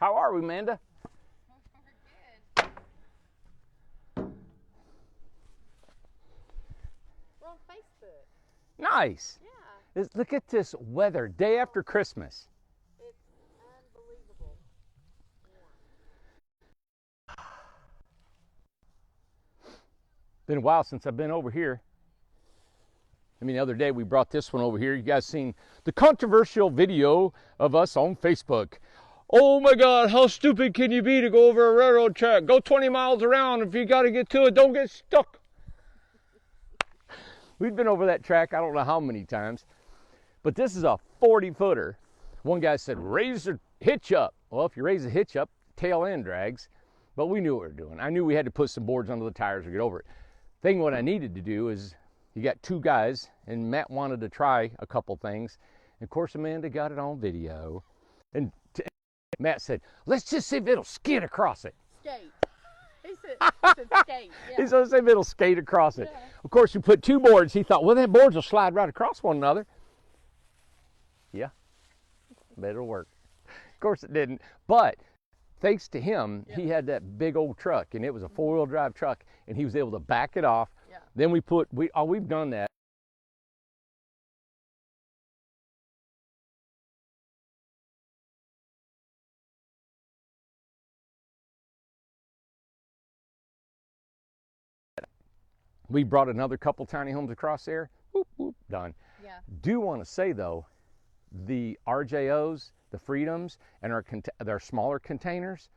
How are we, Amanda? We're good. We're on Facebook. Nice. Yeah. Look at this weather, day after Christmas. It's unbelievable. Been a while since I've been over here. I mean, the other day we brought this one over here. You guys seen the controversial video of us on Facebook. Oh my God, how stupid can you be to go over a railroad track? Go 20 miles around. If you got to get to it, don't get stuck. We've been over that track I don't know how many times, but this is a 40-footer. One guy said, raise the hitch up. Well, if you raise the hitch up, tail end drags, but we knew what we were doing. I knew we had to put some boards under the tires to get over it. Thing what I needed to do is, you got two guys, and Matt wanted to try a couple things. And of course, Amanda got it on video. And Matt said, let's just see if it'll skid across it. Skate. He said skate. Yeah. He said, let's see if it'll skate across it. Yeah. Of course, you put two boards. He thought, well, then boards will slide right across one another. Yeah, but it'll work. Of course, it didn't. But thanks to him, he had that big old truck, and it was a four-wheel drive truck, and he was able to back it off. Yeah. Then we've done that. We brought another couple tiny homes across there. Whoop, whoop, done. Yeah. Do want to say though, the RJOs, the Freedoms, and their smaller containers.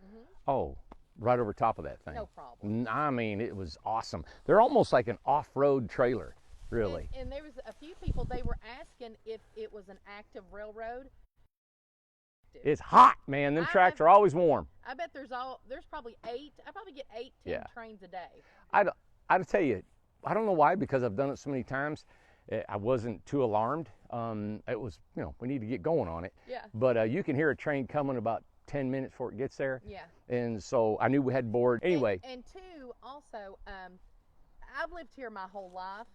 Oh, right over top of that thing. No problem. I mean, it was awesome. They're almost like an off-road trailer, really. And there was a few people, they were asking if it was an active railroad. It's hot, man. Them tracks are always warm. I bet there's probably 8. I probably get 10 trains a day. I'd tell you, I don't know why, because I've done it so many times. I wasn't too alarmed. It was, we need to get going on it. Yeah. But you can hear a train coming about 10 minutes before it gets there. Yeah. And so I knew we had board. Anyway. And two, also, I've lived here my whole life.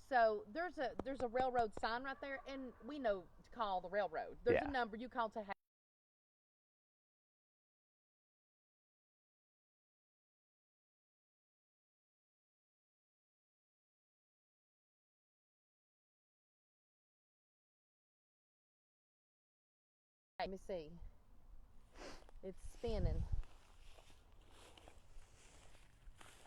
So there's a railroad sign right there, and we know to call the railroad. There's a number you call to have. Let me see. It's spinning.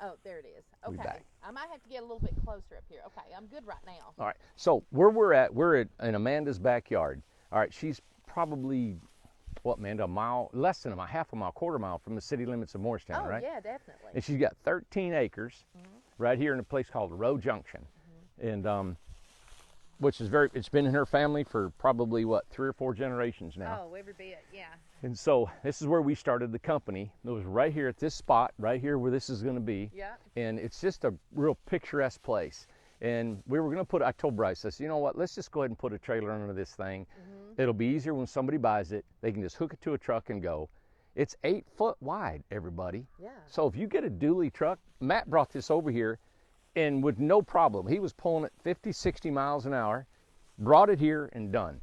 Oh, there it is. Okay. I might have to get a little bit closer up here. Okay, I'm good right now. All right. So where we're at in Amanda's backyard. All right, she's probably, what, Amanda, less than half a mile, quarter mile from the city limits of Morristown, right? Oh, yeah, definitely. And she's got 13 acres right here in a place called Row Junction. And which is it's been in her family for probably, 3 or 4 generations now. Oh, every bit, yeah. And so this is where we started the company. It was right here at this spot, right here where this is going to be. Yeah. And it's just a real picturesque place. And we were going to I told Bryce, I said, you know what, let's just go ahead and put a trailer under this thing. It'll be easier when somebody buys it. They can just hook it to a truck and go. It's 8 foot wide, everybody. Yeah. So if you get a dually truck, Matt brought this over here, and with no problem, he was pulling it 50, 60 miles an hour, brought it here and done.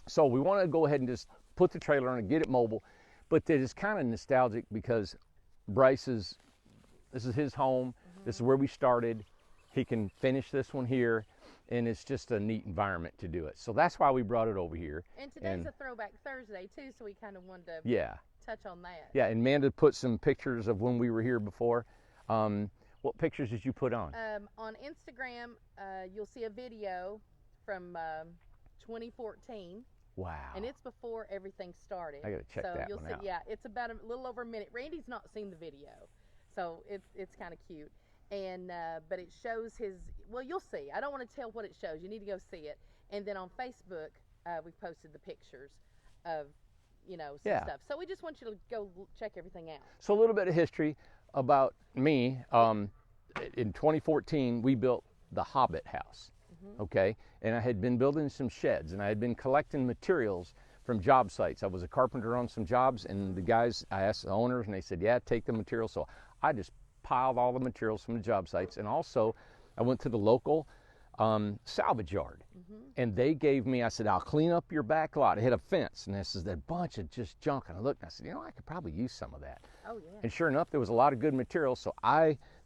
So we want to go ahead and just put the trailer on and get it mobile, but it is kind of nostalgic because this is his home. This is where we started. He can finish this one here, and it's just a neat environment to do it. So that's why we brought it over here. And today's a Throwback Thursday too, so we kind of wanted to touch on that. Yeah, and Amanda put some pictures of when we were here before. What pictures did you put on? On Instagram, you'll see a video from 2014. Wow. And it's before everything started. I got to check that one out. Yeah, it's about a little over a minute. Randy's not seen the video, so it's kind of cute. And but it shows you'll see. I don't want to tell what it shows. You need to go see it. And then on Facebook, we've posted the pictures of, some stuff. So we just want you to go check everything out. So a little bit of history about me. In 2014, we built the Hobbit house. Okay, and I had been building some sheds, and I had been collecting materials from job sites. I was a carpenter on some jobs, and I asked the owners, and they said, yeah, take the material. So I just piled all the materials from the job sites, and also I went to the local salvage yard. And they gave me, I said, I'll clean up your back lot. It had a fence, and this is a bunch of just junk. And I looked, and I said, you know, I could probably use some of that. Oh, yeah. And sure enough, there was a lot of good material. So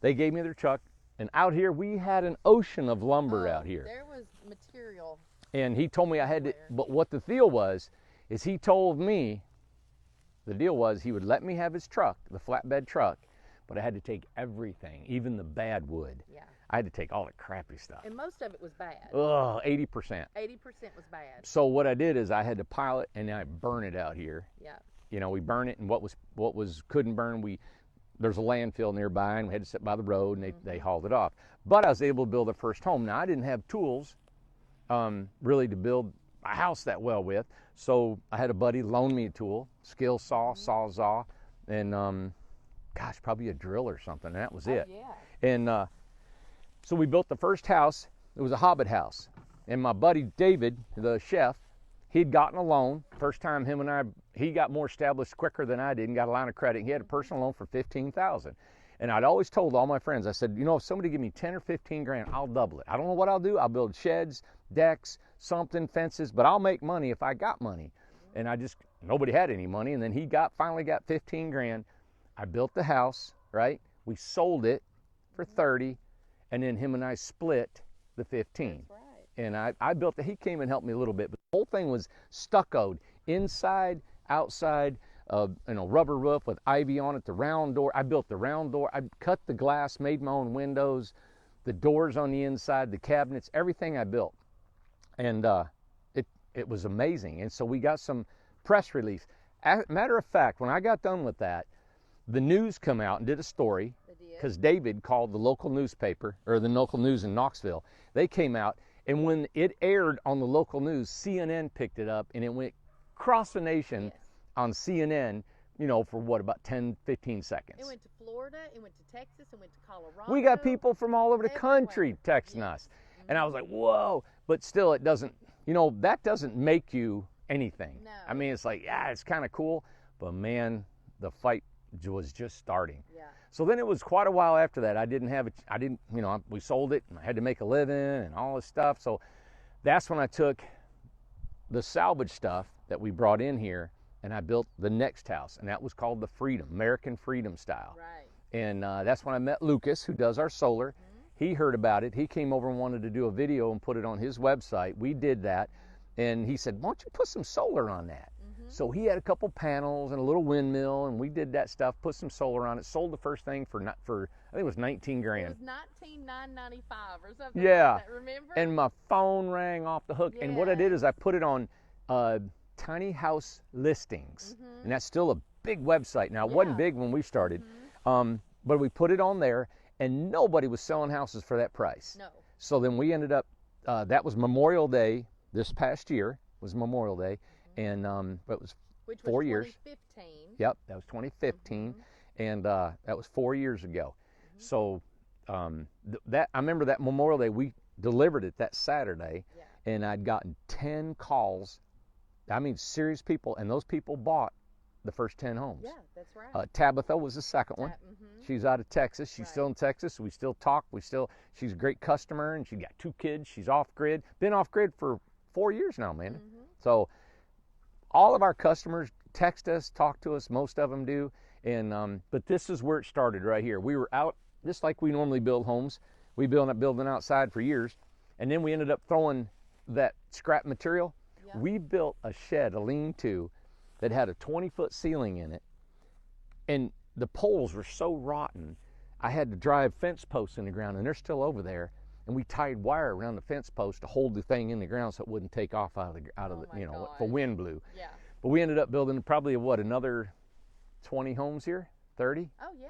they gave me their truck. And out here, we had an ocean of lumber out here. There was material. And he told me I had to, but what the deal was, is he told me, the deal was he would let me have his truck, the flatbed truck, but I had to take everything, even the bad wood. Yeah. I had to take all the crappy stuff. And most of it was bad. Ugh, 80%. 80% was bad. So what I did is I had to pile it and I burn it out here. Yeah. You know, we burn it, and what was couldn't burn, there's a landfill nearby, and we had to sit by the road, and they hauled it off. But I was able to build a first home. Now I didn't have tools, really, to build a house that well with. So I had a buddy loan me a tool, skill saw, sawzall, and gosh, probably a drill or something. And that was it. Yeah. And so we built the first house. It was a hobbit house. And my buddy David, the chef, he'd gotten a loan. First time he got more established quicker than I did and got a line of credit. He had a personal loan for $15,000. And I'd always told all my friends, I said, you know, if somebody give me 10 or 15 grand, I'll double it. I don't know what I'll do. I'll build sheds, decks, something, fences, but I'll make money if I got money. And nobody had any money. And then he finally got 15 grand. I built the house, right? We sold it for 30. And then him and I split the 15. That's right. And I built it. He came and helped me a little bit, but the whole thing was stuccoed, inside, outside, rubber roof with ivy on it, the round door. I built the round door. I cut the glass, made my own windows, the doors on the inside, the cabinets, everything I built. And it was amazing. And so we got some press release. Matter of fact, when I got done with that, the news come out and did a story, because David called the local newspaper, or the local news in Knoxville. They came out, and when it aired on the local news, CNN picked it up, and it went across the nation on CNN, for what, about 10, 15 seconds. It went to Florida, it went to Texas, it went to Colorado. We got people from all over the country texting us. And I was like, whoa. But still, it doesn't, that doesn't make you anything. No. I mean, it's like, yeah, it's kind of cool, but man, the fight was just starting. Yeah. So then it was quite a while after that. We sold it, and I had to make a living and all this stuff. So that's when I took the salvage stuff that we brought in here, and I built the next house, and that was called the Freedom, American Freedom style. Right. And that's when I met Lucas, who does our solar. He heard about it. He came over and wanted to do a video and put it on his website. We did that, and he said, why don't you put some solar on that? So he had a couple panels and a little windmill, and we did that stuff, put some solar on it, sold the first thing for I think it was 19 grand. It was $19,995 or something. Yeah. Like that, remember? And my phone rang off the hook. And what I did is I put it on tiny house listings, and that's still a big website. Now, it wasn't big when we started, but we put it on there, and nobody was selling houses for that price. No. So then we ended up, that was Memorial Day this past year, was Memorial Day. And it was 4 years. 2015. Yep, that was 2015, and that was 4 years ago. So I remember that Memorial Day, we delivered it that Saturday, and I'd gotten 10 calls. I mean, serious people, and those people bought the first 10 homes. Yeah, that's right. Tabitha was the second one. She's out of Texas. She's still in Texas. We still talk. She's a great customer, and she got 2 kids. She's off grid. Been off grid for 4 years now, man. So all of our customers text us, talk to us. Most of them do. And but this is where it started right here. We were out just like we normally build homes. We built building outside for years, and then we ended up throwing that scrap material. We built a shed, a lean-to, that had a 20-foot ceiling in it, and the poles were so rotten, I had to drive fence posts in the ground, and they're still over there. And we tied wire around the fence post to hold the thing in the ground so it wouldn't take off out of the if the wind blew. Yeah. But we ended up building probably another 20 homes here, 30? Oh yeah.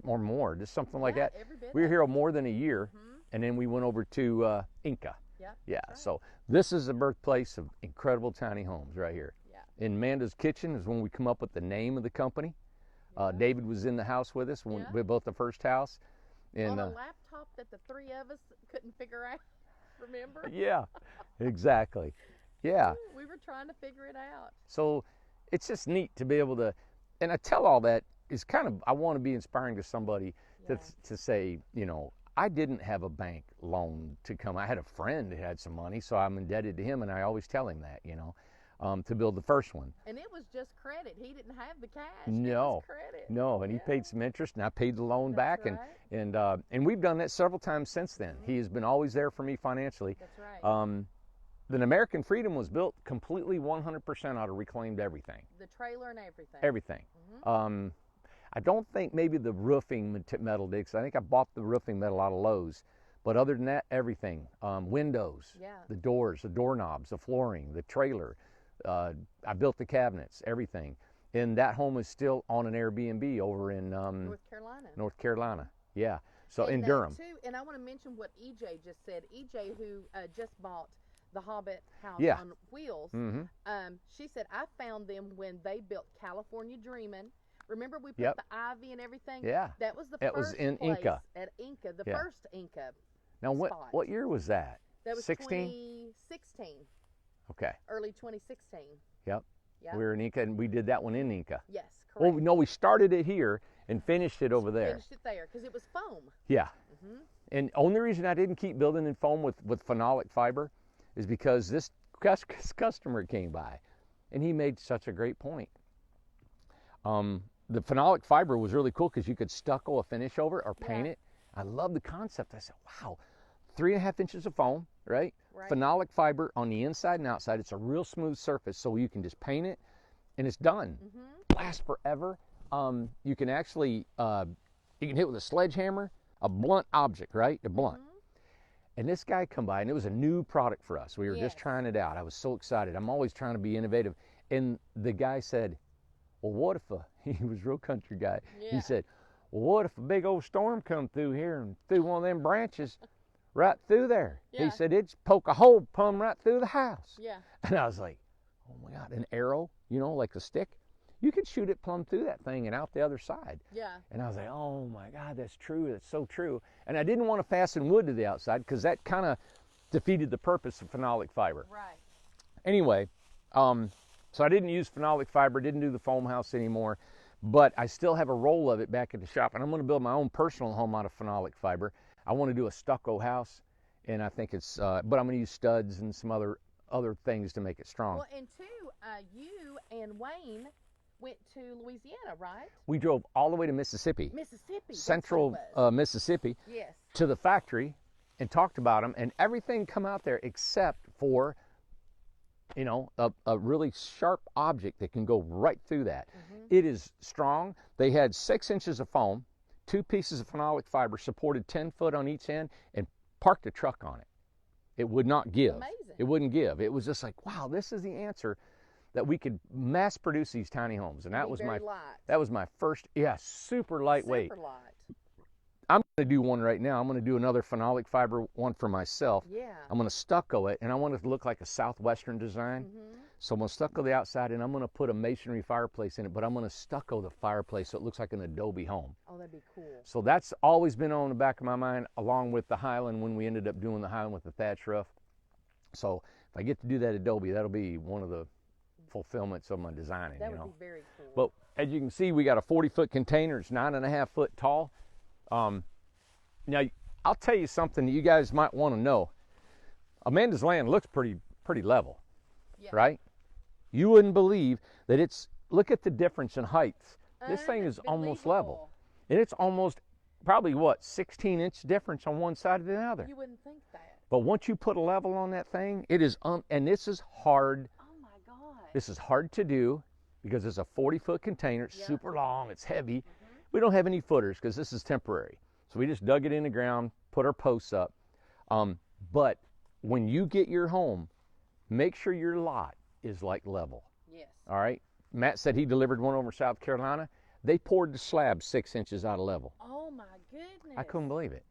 Or more, just something like that. Every bit We were here more than a year, and then we went over to Inca. Yeah. Right. So this is the birthplace of incredible tiny homes right here. Yeah. In Amanda's kitchen is when we come up with the name of the company. David was in the house with us when we built the first house. And, on a laptop that the 3 of us couldn't figure out, remember? Yeah, exactly. Yeah. We were trying to figure it out. So it's just neat to be able to, and I tell all that is kind of, I want to be inspiring to somebody to say, I didn't have a bank loan to come. I had a friend who had some money, so I'm indebted to him, and I always tell him that, you know, to build the first one. And it was just credit. He didn't have the cash. No, it was credit. no, and he paid some interest, and I paid the loan back, right. and we've done that several times since then. He has been always there for me financially. That's right. The American Freedom was built completely 100% out of reclaimed everything. The trailer and everything. Everything. I don't think maybe the roofing metal did, 'cause I think I bought the roofing metal out of Lowe's. But other than that, everything. Windows, the doors, the doorknobs, the flooring, the trailer. I built the cabinets, everything. And that home is still on an Airbnb over in North Carolina. North Carolina, yeah. So and in Durham. Too, and I want to mention what EJ just said. EJ, who just bought the Hobbit house on wheels, she said, I found them when they built California Dreamin'. Remember we put the ivy and everything? Yeah. That was the it first was in place Inca. at Inca, the first Inca Now, spot. what year was that? That was 16? 2016. Okay. Early 2016. Yep. Yeah. We were in Inca, and we did that one in Inca. Yes, correct. Well, no, we started it here and finished it over there. Finished it there because it was foam. Yeah. And only reason I didn't keep building in foam with phenolic fiber is because this customer came by, and he made such a great point. The phenolic fiber was really cool because you could stucco a finish over or paint it. I love the concept. I said, wow, 3.5 inches of foam, right? Phenolic fiber on the inside and outside. It's a real smooth surface, so you can just paint it, and it's done. Lasts forever. You can actually, you can hit with a sledgehammer, a blunt object, right? A blunt. And this guy come by, and it was a new product for us. We were just trying it out. I was so excited. I'm always trying to be innovative. And the guy said, well, what if he was a real country guy. He said, well, what if a big old storm come through here and threw one of them branches right through there? He said, it'd poke a hole plumb right through the house. And I was like, oh my God, an arrow, you know, like a stick? You could shoot it plumb through that thing and out the other side. And I was like, oh my God, that's true. That's so true. And I didn't want to fasten wood to the outside because that kind of defeated the purpose of phenolic fiber. Anyway, so I didn't use phenolic fiber, didn't do the foam house anymore, but I still have a roll of it back at the shop, and I'm going to build my own personal home out of phenolic fiber. I want to do a stucco house, and I think it's, but I'm going to use studs and some other things to make it strong. Well, and too, you and Wayne went to Louisiana, right? We drove all the way to Mississippi. Central Mississippi. To the factory and talked about them, and everything come out there except for, you know, a really sharp object that can go right through that. It is strong. They had 6 inches of foam, 2 pieces of phenolic fiber, supported 10 foot on each end, and parked a truck on it. It would not give. Amazing. It wouldn't give. It was just like, wow, this is the answer that we could mass produce these tiny homes. And that was my first, super lightweight. Super light. I'm going to do one right now. I'm going to do another phenolic fiber one for myself. I'm going to stucco it, and I want it to look like a southwestern design. So I'm going to stucco the outside, and I'm going to put a masonry fireplace in it, but I'm going to stucco the fireplace so it looks like an adobe home. Oh, that'd be cool. So that's always been on the back of my mind, along with the Highland when we ended up doing the Highland with the thatch roof. So if I get to do that adobe, that'll be one of the fulfillments of my designing. That would be very cool. But as you can see, we got a 40-foot container. It's 9.5 foot tall. Now, I'll tell you something that you guys might want to know. Amanda's land looks pretty level, right? You wouldn't believe that it's, look at the difference in heights. This thing is almost level. And it's almost, probably what, 16-inch difference on one side to the other. You wouldn't think that. But once you put a level on that thing, it is, and this is hard. Oh my God. This is hard to do because it's a 40-foot container. It's super long, it's heavy. We don't have any footers because this is temporary. So we just dug it in the ground, put our posts up. But when you get your home, make sure your lot is like level. All right? Matt said he delivered one over South Carolina. They poured the slab 6 inches out of level. Oh my goodness. I couldn't believe it.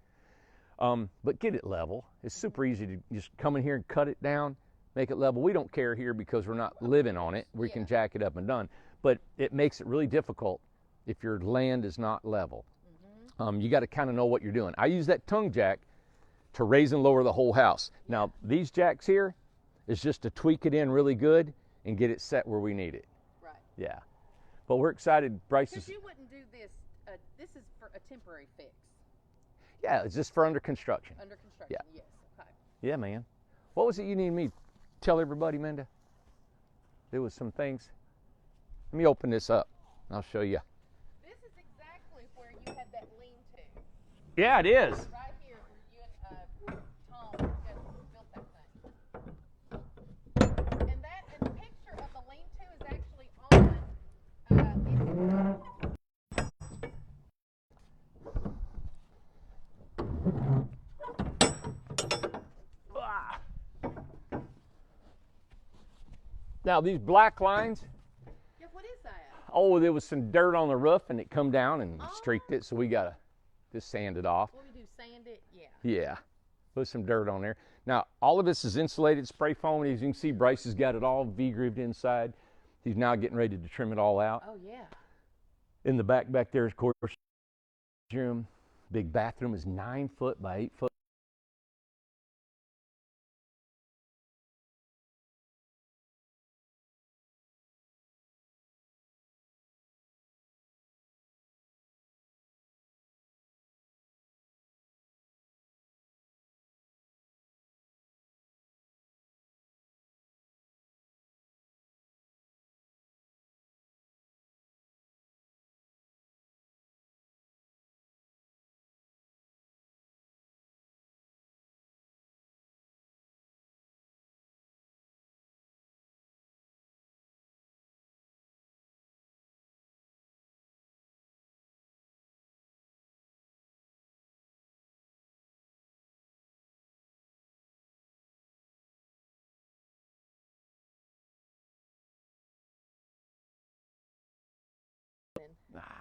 But get it level. It's super easy to just come in here and cut it down, make it level. We don't care here because we're not living on it. We can jack it up and done. But it makes it really difficult if your land is not level. You got to kind of know what you're doing. I use that tongue jack to raise and lower the whole house. Now, these jacks here is just to tweak it in really good and get it set where we need it. Right. Yeah. But we're excited. Bryce is... Because you wouldn't do this, this is for a temporary fix. Yeah, it's just for under construction. Under construction, yes. Okay. Yeah, man. What was it you needed me to tell everybody, Minda? There was some things. Let me open this up. I'll show you. This is exactly where you had that lean-to. Yeah, it is. Right here where you and Tom built that thing. And the picture of the lean-to is actually on Now these black lines. Yeah, what is that? Oh, there was some dirt on the roof and it come down and streaked it, so we gotta just sand it off. What we do, sand it? Yeah. Yeah, put some dirt on there. Now all of this is insulated spray foam, and as you can see, Bryce has got it all V-grooved inside. He's now getting ready to trim it all out. Oh yeah. In the back there, of course, room. Big bathroom is 9 foot by 8 foot.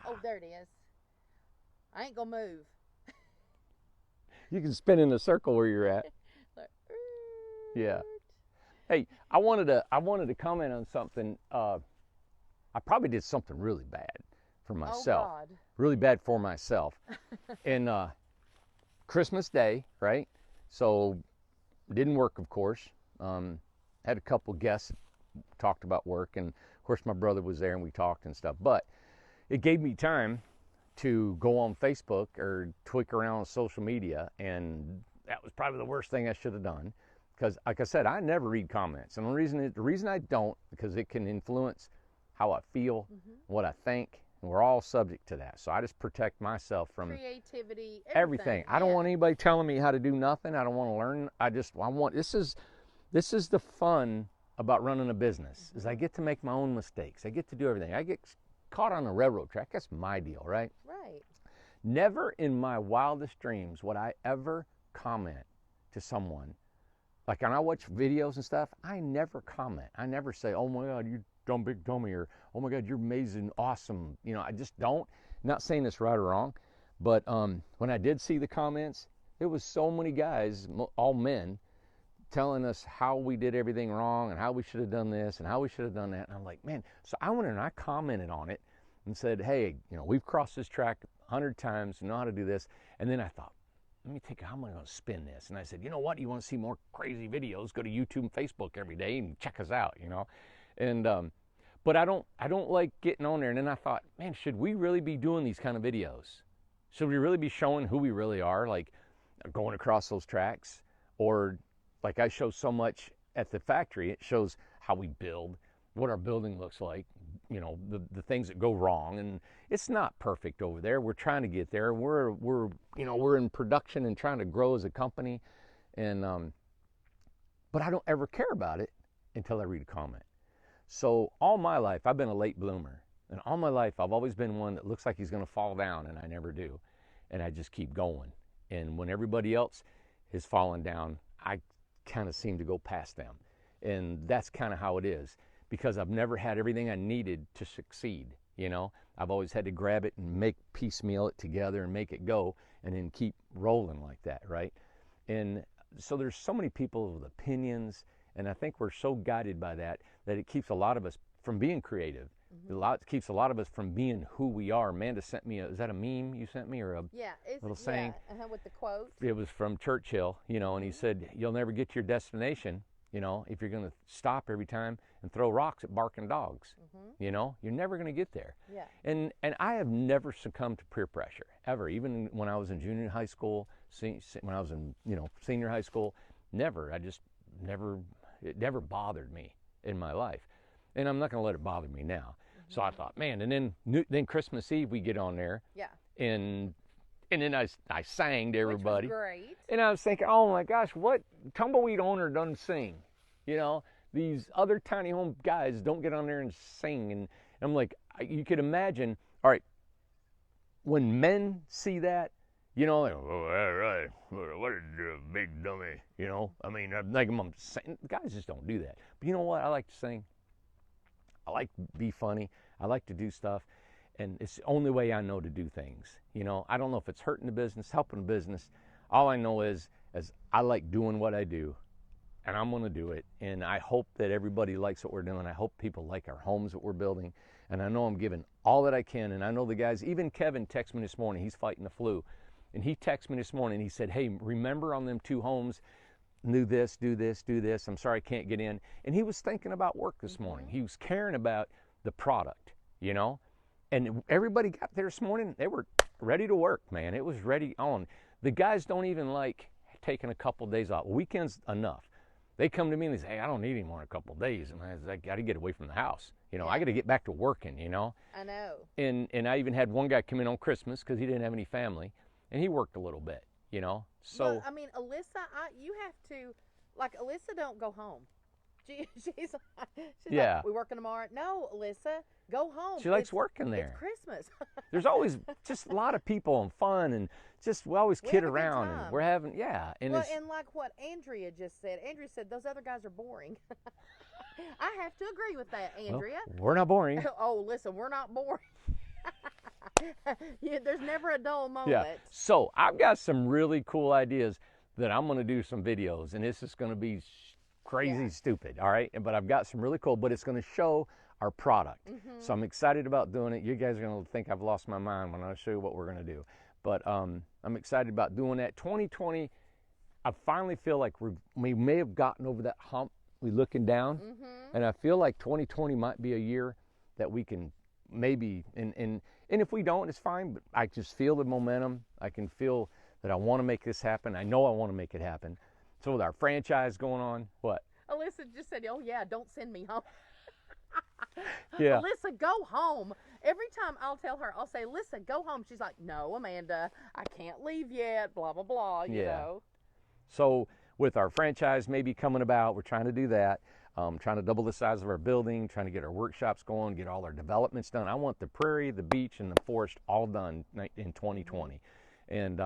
Oh, there it is. I ain't gonna move. You can spin in a circle where you're at. Yeah. Hey, I wanted to comment on something. I probably did something really bad for myself. Oh, God. Really bad for myself. And Christmas Day, right? So didn't work, of course. Had a couple guests, talked about work, and of course my brother was there and we talked and stuff. But it gave me time to go on Facebook or tweak around on social media, and that was probably the worst thing I should have done. Because, like I said, I never read comments, and the reason I don't, because it can influence how I feel, what I think, and we're all subject to that. So I just protect myself from Creativity, everything. I don't want anybody telling me how to do nothing. I don't want to learn. I want this is the fun about running a business. Is I get to make my own mistakes. I get to do everything. I get caught on a railroad track. That's my deal, right? Right. Never in my wildest dreams would I ever comment to someone. Like when I watch videos and stuff, I never comment. I never say, "Oh my God, you dumb big dummy," or "Oh my God, you're amazing, awesome." You know, I just don't. Not saying it's right or wrong, but when I did see the comments, it was so many guys, all men, telling us how we did everything wrong and how we should have done this and how we should have done that. And I'm like, man, so I went and I commented on it and said, hey, you know, we've crossed this track 100 times, you know how to do this. And then I thought, let me think, how am I going to spin this? And I said, you know what, you want to see more crazy videos, go to YouTube and Facebook every day and check us out, you know. And but I don't like getting on there. And then I thought, man, should we really be doing these kind of videos? Should we really be showing who we really are, like going across those tracks? Or like I show so much at the factory, it shows how we build, what our building looks like, you know, the things that go wrong. And it's not perfect over there. We're trying to get there. We're in production and trying to grow as a company. And but I don't ever care about it until I read a comment. So all my life, I've been a late bloomer. And all my life, I've always been one that looks like he's going to fall down, and I never do. And I just keep going. And when everybody else is falling down, I kind of seem to go past them. And that's kind of how it is, because I've never had everything I needed to succeed. You know, I've always had to grab it and piecemeal it together and make it go, and then keep rolling like that, right? And so there's so many people with opinions, and I think we're so guided by that it keeps a lot of us from being creative. It keeps a lot of us from being who we are. Amanda sent me is that a meme you sent me, or a little saying? With the quote. It was from Churchill, you know, and he said, you'll never get to your destination You know, if you're going to stop every time and throw rocks at barking dogs, you know, you're never going to get there. Yeah. And I have never succumbed to peer pressure, ever. Even when I was in junior high school, when I was in, you know, senior high school, never. It never bothered me in my life. And I'm not going to let it bother me now. So I thought, man, and then Christmas Eve we get on there. Yeah. And then I sang to everybody. Which was great. And I was thinking, oh my gosh, what tumbleweed owner doesn't sing? You know, these other tiny home guys don't get on there and sing. And I'm like, you could imagine, all right, when men see that, you know, like, oh, all right, what a big dummy, you know? I mean, I'm like, I'm saying, guys just don't do that. But you know what? I like to sing. I like to be funny. I like to do stuff. And it's the only way I know to do things. You know, I don't know if it's hurting the business, helping the business. All I know is I like doing what I do, and I'm going to do it. And I hope that everybody likes what we're doing. I hope people like our homes that we're building. And I know I'm giving all that I can. And I know the guys, even Kevin texted me this morning. He's fighting the flu. And he texted me this morning. He said, hey, remember on them 2 homes, do this, do this, do this. I'm sorry I can't get in. And he was thinking about work this morning. He was caring about the product, you know. And everybody got there this morning. They were ready to work, man. It was ready on. The guys don't even like taking a couple of days off. Weekends enough. They come to me and they say, hey, I don't need any more than a couple of days. And I got to get away from the house. You know, I got to get back to working, you know. I know. And I even had one guy come in on Christmas because he didn't have any family. And he worked a little bit, you know. So, well, I mean, Alyssa, you have to, like, Alyssa don't go home. She's yeah. like, we working tomorrow? No, Alyssa, go home. She likes working there. It's Christmas. There's always just a lot of people and fun, and just we always kid around, and we're having, yeah. And well, and like what Andrea just said, Andrea said those other guys are boring. I have to agree with that, Andrea. Well, we're not boring. Oh, listen, we're not boring. Yeah, there's never a dull moment. Yeah. So I've got some really cool ideas that I'm going to do some videos, and this is going to be crazy stupid, all right? But I've got some really cool, but it's going to show our product. So I'm excited about doing it. You guys are going to think I've lost my mind when I show you what we're going to do. But I'm excited about doing that. 2020, I finally feel like we may have gotten over that hump. We're looking down, and I feel like 2020 might be a year that we can maybe, and if we don't, it's fine, but I just feel the momentum. I can feel that I want to make this happen. I know I want to make it happen. So with our franchise going on, what? Alyssa just said, oh yeah, don't send me home. Yeah. Alyssa, go home. Every time I'll tell her, I'll say, Alyssa, go home. She's like, no, Amanda, I can't leave yet, blah, blah, blah, you know. So with our franchise maybe coming about, we're trying to do that. Trying to double the size of our building, trying to get our workshops going, get all our developments done. I want the prairie, the beach, and the forest all done in 2020. And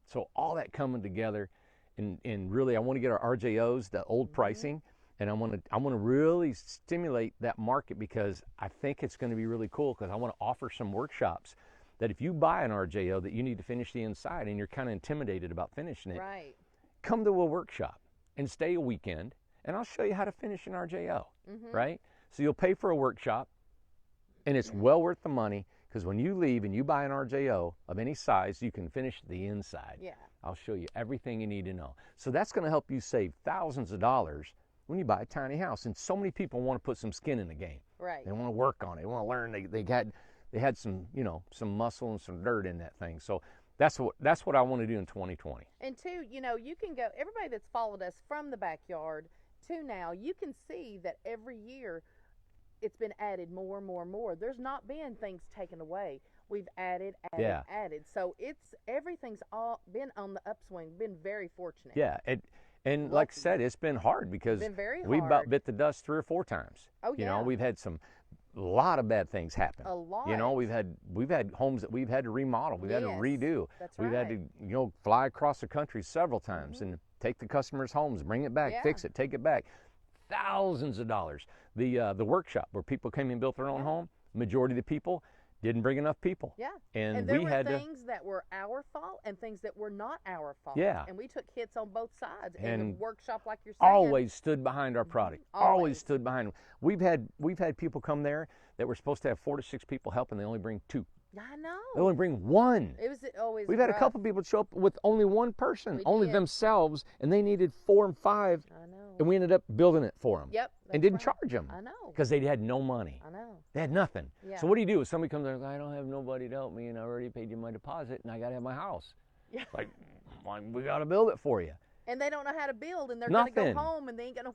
so all that coming together, and really I want to get our RJOs, the old pricing, and I want to really stimulate that market, because I think it's going to be really cool, because I want to offer some workshops that if you buy an RJO that you need to finish the inside and you're kind of intimidated about finishing it, right, come to a workshop and stay a weekend, and I'll show you how to finish an RJO, right? So you'll pay for a workshop, and it's well worth the money, because when you leave and you buy an RJO of any size, you can finish the inside. Yeah. I'll show you everything you need to know. So that's going to help you save thousands of dollars when you buy a tiny house. And so many people want to put some skin in the game. Right. They want to work on it. They want to learn. They had some, you know, some muscle and some dirt in that thing. So that's what I want to do in 2020. And two, you know, you can go, everybody that's followed us from the backyard to now, you can see that every year it's been added more and more and more. There's not been things taken away. We've added. So everything's all been on the upswing. Been very fortunate. Yeah, and like I said, it's been hard, because we about bit the dust 3 or 4 times. Oh yeah. You know, we've had a lot of bad things happen. A lot. You know, we've had homes that we've had to remodel. We've had to redo. That's we've had to, you know, fly across the country several times and take the customers' homes, bring it back, fix it, take it back. Thousands of dollars. The workshop where people came in and built their own home, majority of the people didn't bring enough people. Yeah. And there we were had things that were our fault and things that were not our fault. Yeah. And we took hits on both sides. And in the workshop, like you're saying. Always stood behind our product. Always stood behind. We've had people come there that were supposed to have 4 to 6 people help, and they only bring 2. I know. They only bring one. It was always. We've had a rough. couple people show up with only one person, We only did. themselves, and they needed 4 and 5, I know. and we ended up building it for them. Yep. And that's didn't right. charge them I know. because they had no money. I know. They had nothing. Yeah. So what do? If somebody comes there and says, I don't have nobody to help me, and I already paid you my deposit, and I got to have my house. Yeah. Like, we got to build it for you. And they don't know how to build, and they're going to Nothing. go home, and they ain't going to.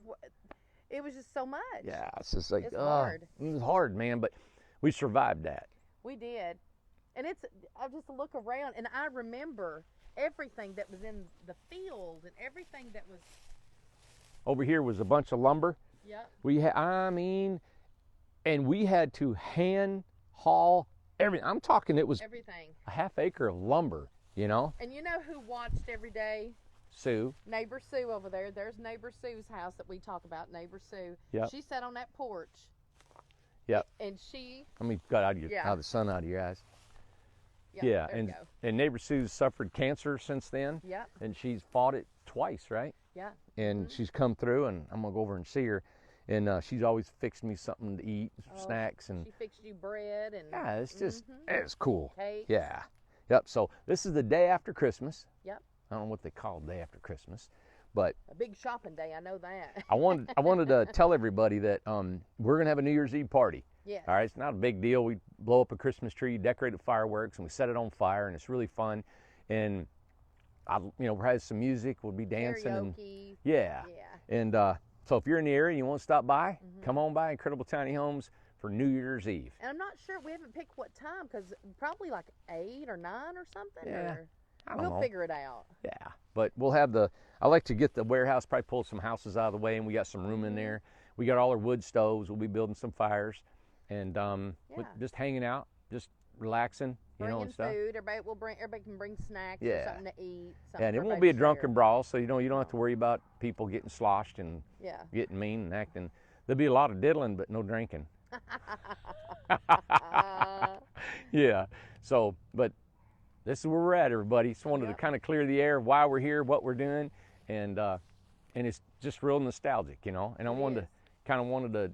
It was just so much. Yeah, it's just like, It's hard. It was hard, man, but we survived that. We did. And I just look around, and I remember everything that was in the field and everything that was. Over here was a bunch of lumber. Yep. And we had to hand haul everything. I'm talking, it was Everything. a half acre of lumber, you know? And you know who watched every day? Sue. Neighbor Sue over there. There's Neighbor Sue's house that we talk about, Neighbor Sue. Yep. She sat on that porch. Yep. And she. I mean, got out Yeah. of the sun out of your eyes. Yeah. There you go. And neighbor Sue's suffered cancer since then. Yep. And she's fought it twice, right? Yeah. And she's come through, and I'm gonna go over and see her. And she's always fixed me something to eat, snacks, and She fixed you bread and. yeah, it's just it's cool. Cakes. Yeah. Yep. So this is the day after Christmas. Yep. I don't know what they call day after Christmas, but A big shopping day. I know that. I wanted to tell everybody that we're gonna have a New Year's Eve party. Yes. All right, it's not a big deal. We blow up a Christmas tree, decorate it with fireworks, and we set it on fire, and it's really fun. And we'll have some music. We'll be dancing. And, Karaoke. yeah. Yeah. And so if you're in the area and you want to stop by, come on by Incredible Tiny Homes for New Year's Eve. And I'm not sure, we haven't picked what time, because probably like 8 or 9 or something. Yeah, Or I don't we'll know. figure it out. Yeah, but we'll have I like to get the warehouse, probably pull some houses out of the way, and we got some room in there. We got all our wood stoves. We'll be building some fires, and just hanging out, just relaxing, Bringing and stuff. food. Everybody can bring snacks or Yeah. something to eat. Yeah, and it for won't everybody be a to drunken share. brawl, so you don't have to worry about people getting sloshed and Yeah. getting mean and acting. There'll be a lot of diddling, but no drinking. Yeah. So, but this is where we're at, everybody. Just wanted to kind of clear the air, why we're here, what we're doing, and it's just real nostalgic, And I wanted to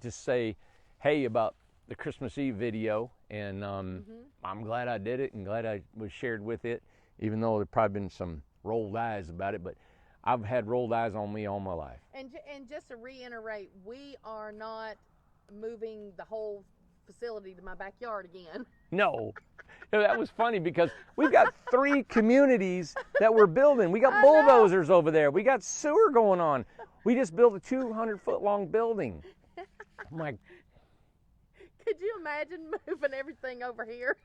just say, hey, about the Christmas Eve video, and I'm glad I did it and glad I was shared with it, even though there's probably been some rolled eyes about it, but I've had rolled eyes on me all my life. And just to reiterate, we are not moving the whole facility to my backyard again. No. That was funny because we've got 3 communities that we're building. We got bulldozers over there. We got sewer going on. We just built a 200-foot long building. I'm like, Could you imagine moving everything over here?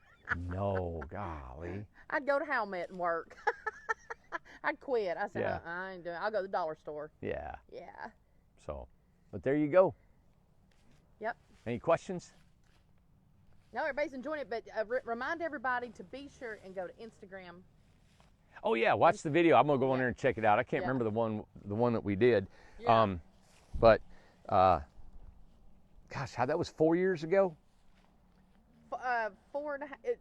no, golly. I'd go to Howmet and work. I'd quit. I said, Yeah. I ain't doing. I'll go to the dollar store. Yeah. Yeah. So, but there you go. Yep. Any questions? No, everybody's enjoying it, but remind everybody to be sure and go to Instagram. Oh yeah, watch the video. I'm gonna go in there and check it out. I can't remember the one that we did. Yeah. But gosh, that was 4 years ago. 4.5.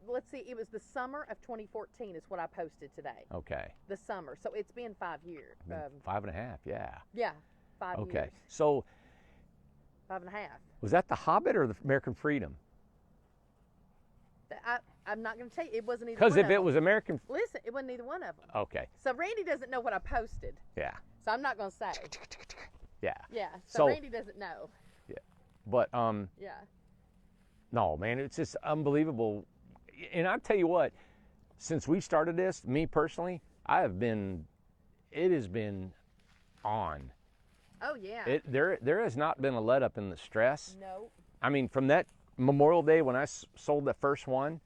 Let's see. It was the summer of 2014 is what I posted today. Okay. The summer. So it's been 5 years. 5.5. Yeah. Yeah, 5 years. Okay. So 5.5. was that the Hobbit or the American Freedom? I'm not going to tell you. It wasn't either. Because one if of it them. was American, Listen, it wasn't either one of them. okay. So Randy doesn't know what I posted. Yeah. So I'm not going to say. Yeah. Yeah. So- So Randy doesn't know. But Yeah. no, man, it's just unbelievable. And I tell you what, since we started this, me personally, it has been on. Oh yeah. There has not been a let up in the stress. No. I mean, from that Memorial Day when I sold that first one,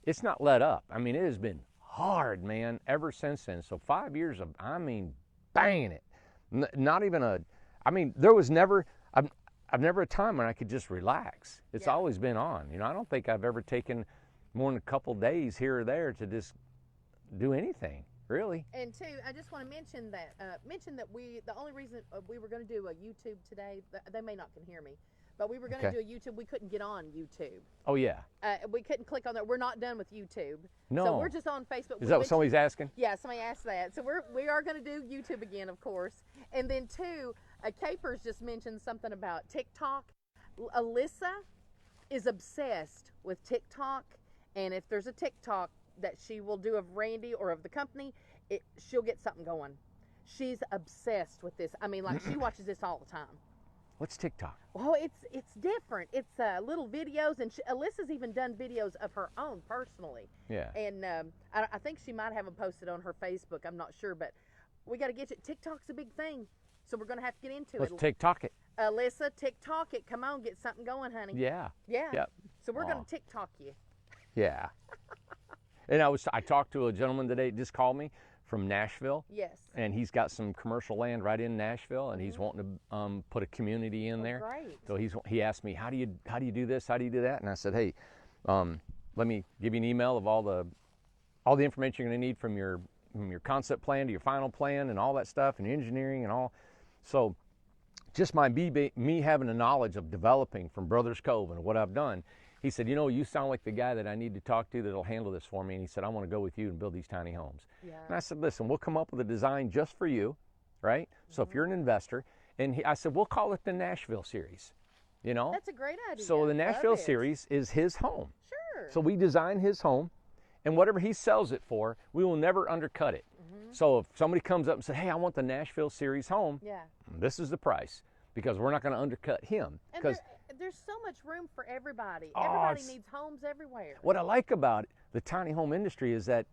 it's not let up. I mean, it has been hard, man, ever since then. So 5 years of, banging it. Not even there was never, I've never a time when I could just relax. It's always been on. I don't think I've ever taken more than a couple days here or there to just do anything, really. And two, I just want to mention that the only reason we were going to do a YouTube today, they may not can hear me, but we were going to do a YouTube. We couldn't get on YouTube. Oh yeah. We couldn't click on that. We're not done with YouTube. No. So we're just on Facebook. Is that what somebody's asking? Yeah, somebody asked that. So we are going to do YouTube again, of course. And then two, Capers just mentioned something about TikTok. Alyssa, is obsessed with TikTok, and if there's a TikTok that she will do of Randy or of the company, she'll get something going. She's obsessed with this. I mean, like, she watches this all the time. What's TikTok? Well, it's different. It's little videos, and Alyssa's even done videos of her own personally. Yeah. And I think she might have them posted on her Facebook. I'm not sure, but we got to get you. TikTok's a big thing, so we're going to have to get into Let's it. TikTok it. Alyssa, TikTok it. Come on, get something going, honey. Yeah. Yeah. Yep. So we're going to TikTok you. Yeah. And I talked to a gentleman today, just called me from Nashville. Yes. And he's got some commercial land right in Nashville, and he's wanting to put a community in there. Right. So he asked me, how do you do this? How do you do that? And I said, hey, let me give you an email of all the information you're going to need from your concept plan to your final plan and all that stuff, and engineering and all. So just me having the knowledge of developing from Brothers Cove and what I've done, he said, you sound like the guy that I need to talk to that'll handle this for me. And he said, I want to go with you and build these tiny homes. Yeah. And I said, listen, we'll come up with a design just for you, right? So if you're an investor, and I said, we'll call it the Nashville series, That's a great idea. So the Nashville series is his home. Sure. So we design his home, and whatever he sells it for, we will never undercut it. So if somebody comes up and said, hey, I want the Nashville series home, this is the price, because we're not going to undercut him. And there's so much room for everybody. Everybody needs homes everywhere. What I like about the tiny home industry is that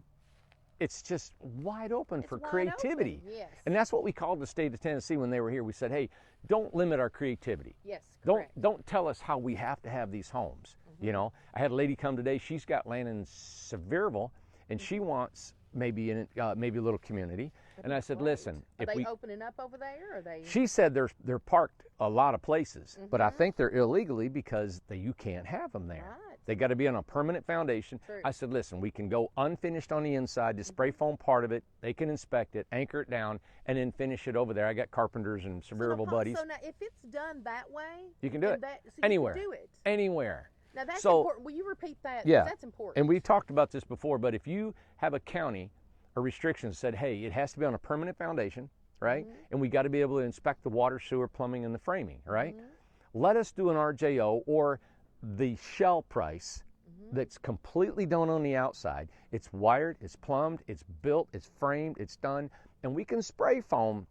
it's just wide open for creativity. Yes. And that's what we called the state of Tennessee when they were here. We said, hey, don't limit our creativity. Yes, correct. Don't tell us how we have to have these homes. I had a lady come today. She's got land in Sevierville, and she wants maybe a little community. And I said, listen, are they opening up over there? Or are they? She said they're parked a lot of places, but I think they're illegally because you can't have them there. Right. They got to be on a permanent foundation. True. I said, listen, we can go unfinished on the inside, just spray foam part of it. They can inspect it, anchor it down, and then finish it over there. I got carpenters and Sevierville buddies. So now, if it's done that way, you can do it anywhere. anywhere. You can do it Anywhere. Now that's important. Will you repeat that? Yeah, that's important. And we talked about this before, but if you have a county or restrictions said, hey, it has to be on a permanent foundation, right? And we got to be able to inspect the water, sewer, plumbing, and the framing, right? Let us do an RJO or the shell price that's completely done on the outside. It's wired, it's plumbed, it's built, it's framed, it's done, and we can spray foam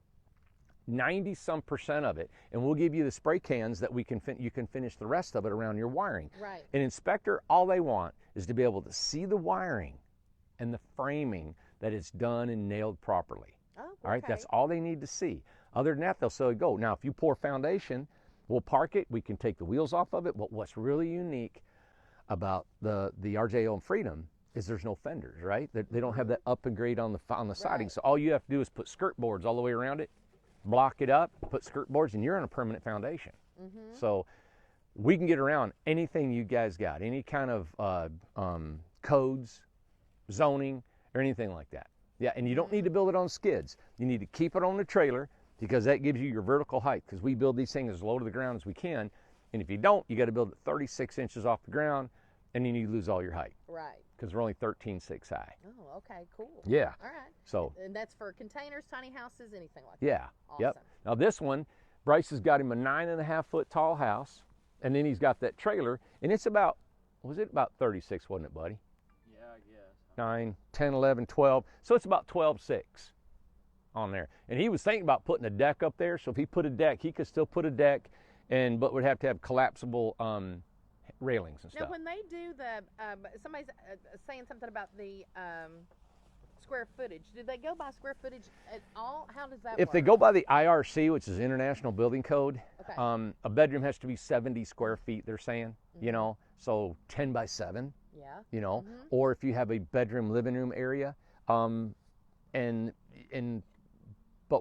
90% of it, and we'll give you the spray cans that you can finish the rest of it around your wiring. Right. An inspector, all they want is to be able to see the wiring and the framing that it's done and nailed properly. Oh, okay. All right, that's all they need to see. Other than that, they'll say go. Now, if you pour foundation, we'll park it. We can take the wheels off of it. But what's really unique about the RJO and Freedom is there's no fenders, right? They don't have that up and grade on the siding. So all you have to do is put skirt boards all the way around it, block it up, put skirt boards, and you're on a permanent foundation. So we can get around anything you guys got, any kind of codes, zoning, or anything like that. Yeah, and you don't need to build it on skids. You need to keep it on the trailer because that gives you your vertical height, because we build these things as low to the ground as we can. And if you don't, you got to build it 36 inches off the ground, and then you lose all your height. Right. Because we're only 13.6 high. Oh, okay, cool. Yeah. All right. So. And that's for containers, tiny houses, anything like that. Yeah. Awesome. Yep. Now this one, Bryce has got him a 9.5 foot tall house, and then he's got that trailer, and it's about, was it about 36, wasn't it, buddy? 9, 10, 11, 12. So it's about 12.6 on there. And he was thinking about putting a deck up there. So if he put a deck, he could still put a deck, but would have to have collapsible railings and stuff. Now, when they do the, somebody's saying something about the square footage. Do they go by square footage at all? How does that work? If they go by the IRC, which is International Building Code, okay. A bedroom has to be 70 square feet, they're saying, so 10 by 7. Yeah. Or if you have a bedroom living room area, but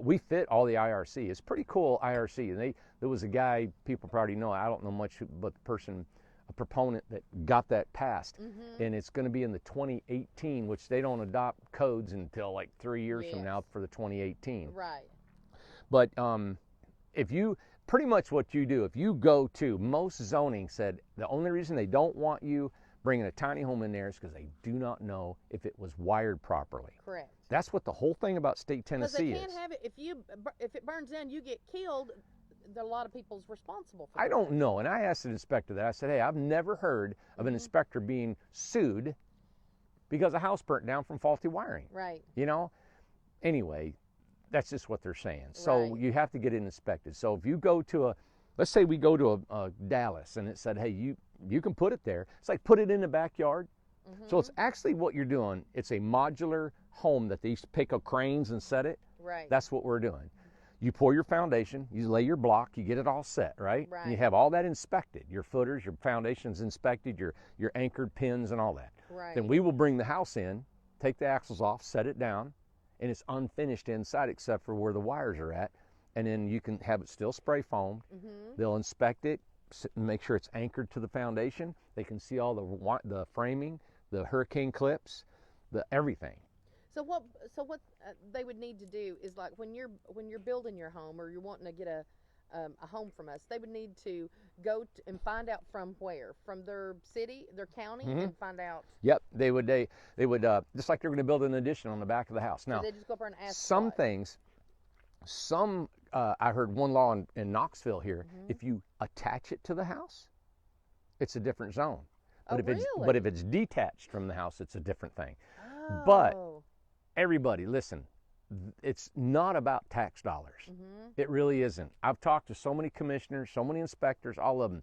we fit all the IRC. It's pretty cool IRC. And there was a guy, people probably know, I don't know much, but the person, a proponent that got that passed, and it's going to be in the 2018, which they don't adopt codes until like 3 years from now for the 2018. Right. But if you, pretty much what you do, if you go to, most zoning said the only reason they don't want you bringing a tiny home in there is because they do not know if it was wired properly. Correct. That's what the whole thing about state Tennessee is. Because they can't have it, if it burns down, you get killed, a lot of people's responsible for I that. don't know. And I asked an inspector that. I said, hey, I've never heard of an inspector being sued because a house burnt down from faulty wiring. Right. You know? Anyway, that's just what they're saying. So Right. you have to get it inspected. So if you go to let's say we go to a Dallas and it said, hey, you can put it there. It's like put it in the backyard. So it's actually what you're doing. It's a modular home that they used to pick up cranes and set it. Right. That's what we're doing. You pour your foundation, you lay your block, you get it all set, right? Right. And you have all that inspected. Your footers, your foundations inspected, your anchored pins and all that. Right. Then we will bring the house in, take the axles off, set it down, and it's unfinished inside except for where the wires are at. And then you can have it still spray foamed. They'll inspect it, make sure it's anchored to the foundation. They can see all the framing, the hurricane clips, the everything. So what they would need to do is, like, when you're building your home or you're wanting to get a home from us, they would need to go and find out from where, from their city, their county, and find out. Yep, they would just like they're going to build an addition on the back of the house. Now, So they just go up there and ask. some what? things, I heard one law in Knoxville here. If you attach it to the house, it's a different zone. But really? if it's detached from the house, it's a different thing. Oh. But everybody, listen, it's not about tax dollars. It really isn't. I've talked to so many commissioners, so many inspectors, all of them.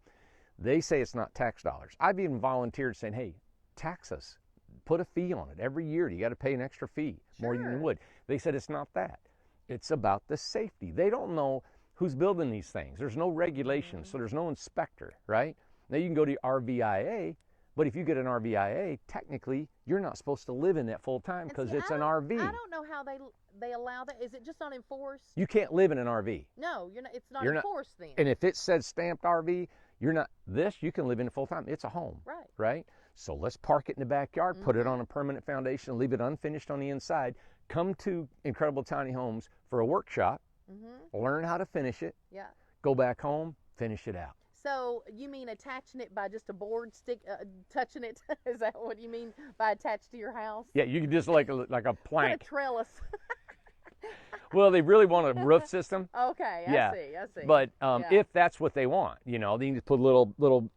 They say it's not tax dollars. I've even volunteered saying, hey, tax us. Put a fee on it. Every year you got to pay an extra fee, more than you would. They said it's not that. It's about the safety. They don't know who's building these things. There's no regulation, so there's no inspector, right? Now you can go to RVIA, but if you get an RVIA, technically you're not supposed to live in that full time because it's an RV. I don't know how they allow that. Is it just not enforced? You can't live in an RV. No, you're not. It's not You're not- enforced then. And if it says stamped RV, you're not you can live in it full time. It's a home. Right. Right? So let's park it in the backyard, put it on a permanent foundation, leave it unfinished on the inside. Come to Incredible Tiny Homes for a workshop, learn how to finish it, Yeah. go back home, finish it out. So you mean attaching it by just a board stick, touching it? Is that what you mean by attached to your house? Yeah, you can just like a Put a plank. trellis. Well, they really want a roof system. Okay, Yeah. I see. But Yeah. if that's what they want, they can just put a little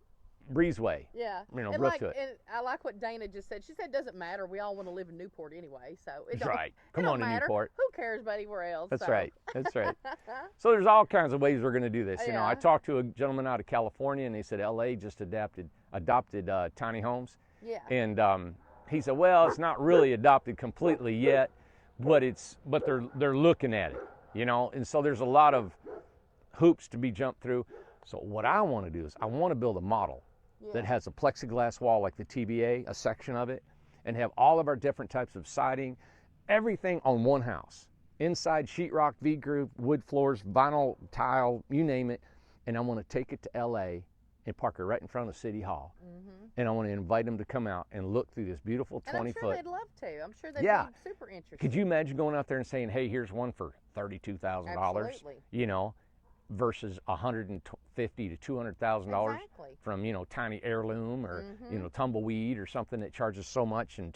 breezeway. Yeah. roof and to it. And I like what Dana just said. She said it doesn't matter. We all want to live in Newport anyway, so it That's don't, right. Come it don't on to matter. Newport. Who cares about anywhere else? That's so. right. That's right. So there's all kinds of ways we're going to do this. I Yeah. talked to a gentleman out of California, and they said LA just adopted tiny homes. Yeah. And he said, well, it's not really adopted completely yet, but they're looking at it, And so there's a lot of hoops to be jumped through. So what I want to do is I want to build a model that has a plexiglass wall like the TBA, a section of it, and have all of our different types of siding, everything on one house. Inside sheetrock, V-groove, wood floors, vinyl tile, you name it. And I want to take it to LA and park it right in front of City Hall. And I want to invite them to come out and look through this beautiful 20-foot. And I'm sure they'd love to. I'm sure they'd Yeah. be super interested. Could you imagine going out there and saying, hey, here's one for $32,000, Absolutely. Versus $150,000 to $200,000 Exactly. from, tiny heirloom or, tumbleweed or something that charges so much in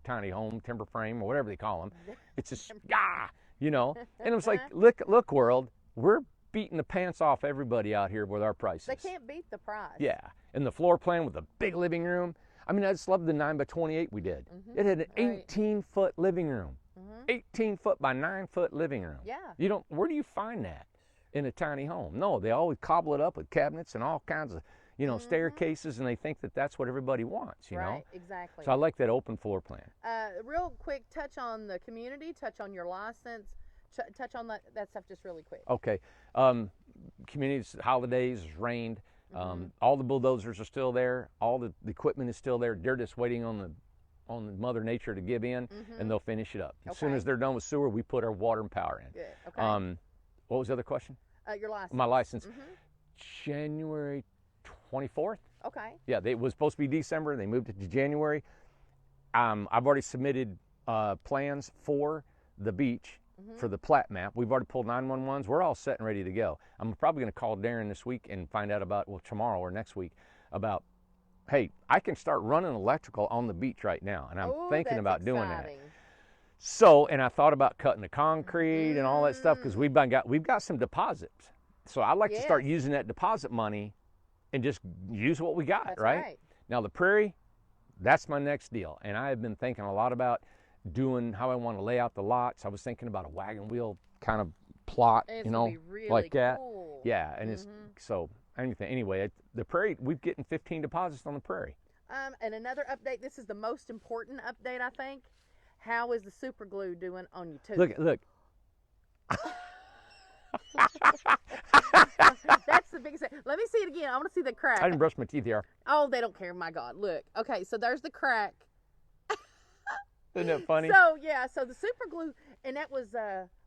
tiny home, timber frame, or whatever they call them. It's just, And it was like, look, world, we're beating the pants off everybody out here with our prices. They can't beat the price. Yeah. And the floor plan with the big living room. I mean, I just love the 9x28 we did. It had an 18-foot living room. 18-foot by 9-foot living room. Yeah. Where do you find that in a tiny home? No, they always cobble it up with cabinets and all kinds of, staircases, and they think that that's what everybody wants, Right, exactly. So I like that open floor plan. Real quick, touch on the community, touch on your license, touch on that stuff just really quick. Okay. Communities, holidays, it's rained. All the bulldozers are still there. All the equipment is still there. They're just waiting on the Mother Nature to give in, and they'll finish it up. As soon as they're done with sewer, we put our water and power in. Good. Okay. What was the other question? Your license. My license. January 24th. Okay. Yeah, it was supposed to be December. They moved it to January. I've already submitted plans for the beach for the plat map. We've already pulled 911s. We're all set and ready to go. I'm probably going to call Darren this week and find out about, tomorrow or next week, about, hey, I can start running electrical on the beach right now, and I'm thinking about doing that. So, and I thought about cutting the concrete and all that stuff because we've got some deposits So I'd like to Yes. start using that deposit money and just use what we got, That's right? right. Now the prairie, that's my next deal. And I have been thinking a lot about doing how I want to lay out the lots. I was thinking about a wagon wheel kind of plot, It's you gonna know, be really like that. cool. Yeah, and it's so anything. Anyway, the prairie, we're getting 15 deposits on the prairie. And another update. This is the most important update, I think. How is the super glue doing on YouTube? Look. That's the biggest thing. Let me see it again. I want to see the crack. I didn't brush my teeth here. Oh, they don't care. My God, look. Okay, so there's the crack. Isn't that funny? So yeah, so the super glue, and that was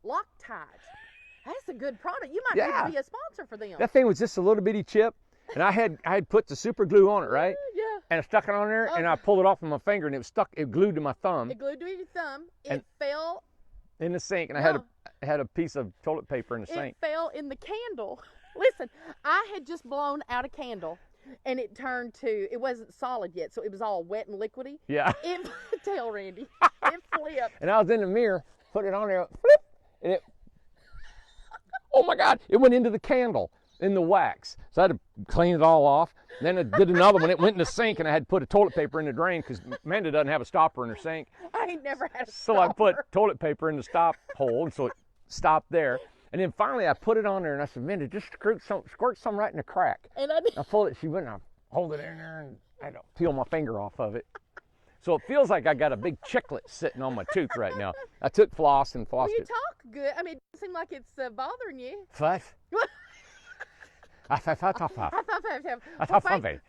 Loctite. That's a good product. You might need to be a sponsor for them. That thing was just a little bitty chip, and I had put the super glue on it, right? Yeah. And I stuck it on there, and I pulled it off with my finger, and it was stuck. It glued to my thumb. It glued to your thumb. And It fell in the sink, and I had a piece of toilet paper in the sink. It fell in the candle. Listen, I had just blown out a candle, and it turned to, it wasn't solid yet, so it was all wet and liquidy. Yeah. Tell Randy. It flipped. And I was in the mirror, put it on there, flip, and it, oh my God, it went into the candle, in the wax. So I had to clean it all off. And then I did another one. It went in the sink, and I had to put a toilet paper in the drain because Amanda doesn't have a stopper in her sink. I ain't never had a So I put stopper. toilet paper in the stop hole, and so it stopped there. And then finally I put it on there, and I said, Amanda, just squirt some right in the crack. And I did. I pulled it, she went, and I hold it in there, and I had to peel my finger off of it. So it feels like I got a big chiclet sitting on my tooth right now. I took floss and Well, flossed you it. talk good. I mean, it doesn't seem like it's bothering you. Five. Well,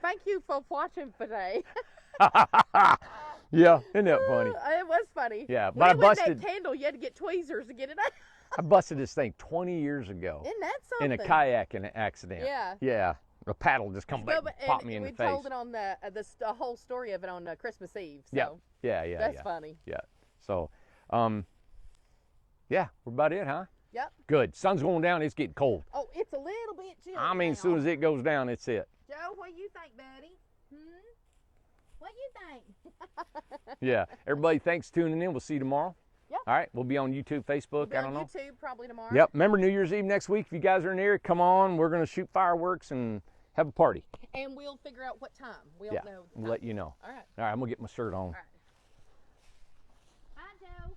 thank you for watching today. Yeah, isn't that funny? It was funny. Yeah, When but I it went busted. that candle, you had to get tweezers to get it out. I busted this thing 20 years ago Isn't that in something? a kayak in an accident. Yeah. Yeah, a paddle just come back No, and popped me in the we face. told it on the whole story of it on Christmas Eve. So Yeah. that's funny. Yeah. So, yeah, we're about it, huh? Yep. Good. Sun's going down. It's getting cold. Oh, it's a little bit chilly. I mean, now. as soon as it goes down, it's it. Joe, what do you think, buddy? What do you think? Yeah. Everybody, thanks for tuning in. We'll see you tomorrow. Yep. All right. We'll be on YouTube, Facebook. We'll be I don't on know. YouTube probably tomorrow. Yep. Remember New Year's Eve next week. If you guys are in the area, come on. We're going to shoot fireworks and have a party. And we'll figure out what time. We'll Yeah. know. We'll let you know. All right. All right. I'm going to get my shirt on. All right. Bye, Joe.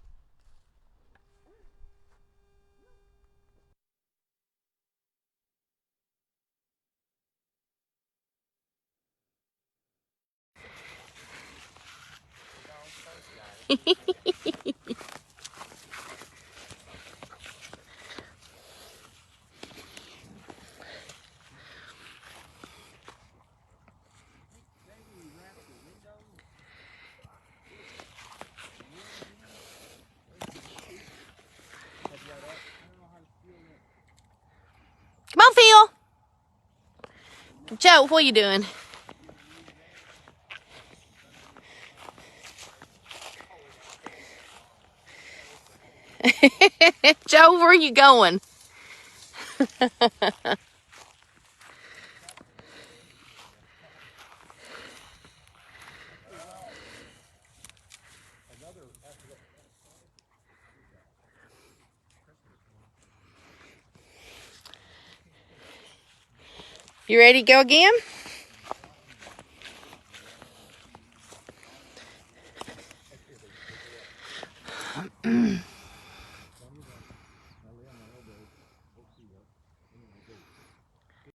Come on, Phil. Joe, what are you doing? Joe, where are you going? You ready to go again?